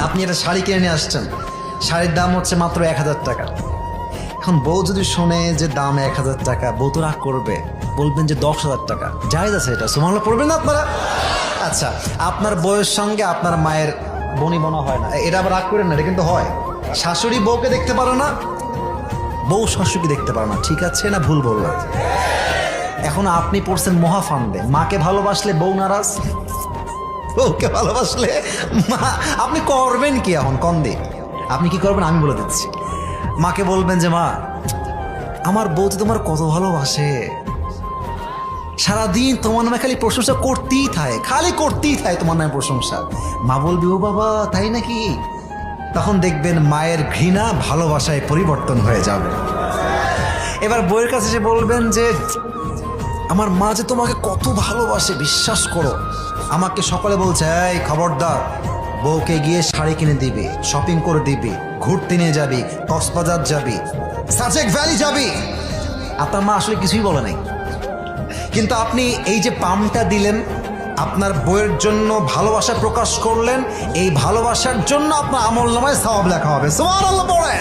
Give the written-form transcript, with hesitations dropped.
আপনি একটা শাড়ি কিনে নিয়ে আসছেন, শাড়ির দাম হচ্ছে মাত্র 1000 টাকা। এখন বউ যদি শোনে যে দাম 1000 টাকা, বউ তো রাগ করবে, বলবেন যে 10,000 টাকা। জায়েজ আছে এটা? সুবহানাল্লাহ পড়বেন না আপনারা? আচ্ছা, আপনার বউয়ের সঙ্গে আপনার মায়ের বনিবনা হয় না, এটা আবার রাগ করেন না, এটা কিন্তু হয়। শাশুড়ি বউকে দেখতে পারে না, বউ শাশুড়িকে দেখতে পারে না, ঠিক আছে না ভুল বললাম? এখন আপনি পড়ছেন মহাফান্দে, মাকে ভালোবাসলে বউ নারাজ, বউকে ভালোবাসলে মা, আপনি করবেন কি এখন কন্দে? আপনি কি করবেন আমি বলে দিচ্ছি। মাকে বলবেন যে মা, আমার বউ তো তোমার কত ভালোবাসে, সারাদিন তোমার নামে খালি প্রশংসা করতেই থাকে, খালি করতেই থাকে তোমার নামে প্রশংসা। মা বলবি ও বাবা তাই নাকি? তখন দেখবেন মায়ের ঘৃণা ভালোবাসায় পরিবর্তন হয়ে যাবে। এবার বউয়ের কাছে এসে বলবেন যে আমার মা যে তোমাকে কত ভালোবাসে, বিশ্বাস করো। আমাকে সকালে বলছে এই খবরদার, বউকে গিয়ে শাড়ি কিনে দিবি, শপিং করে দিবি, ঘুরতে নিয়ে যাবি, কক্সবাজার যাবি, সাজেক ভ্যালি যাবি। আপনার মা আসলে কিছুই বলে নাই, কিন্তু আপনি এই যে পামটা দিলেন, আপনার বউয়ের জন্য ভালোবাসা প্রকাশ করলেন, এই ভালোবাসার জন্য আপনার আমলনামায় সওয়াব লেখা হবে। সুবহানাল্লাহ পড়ে।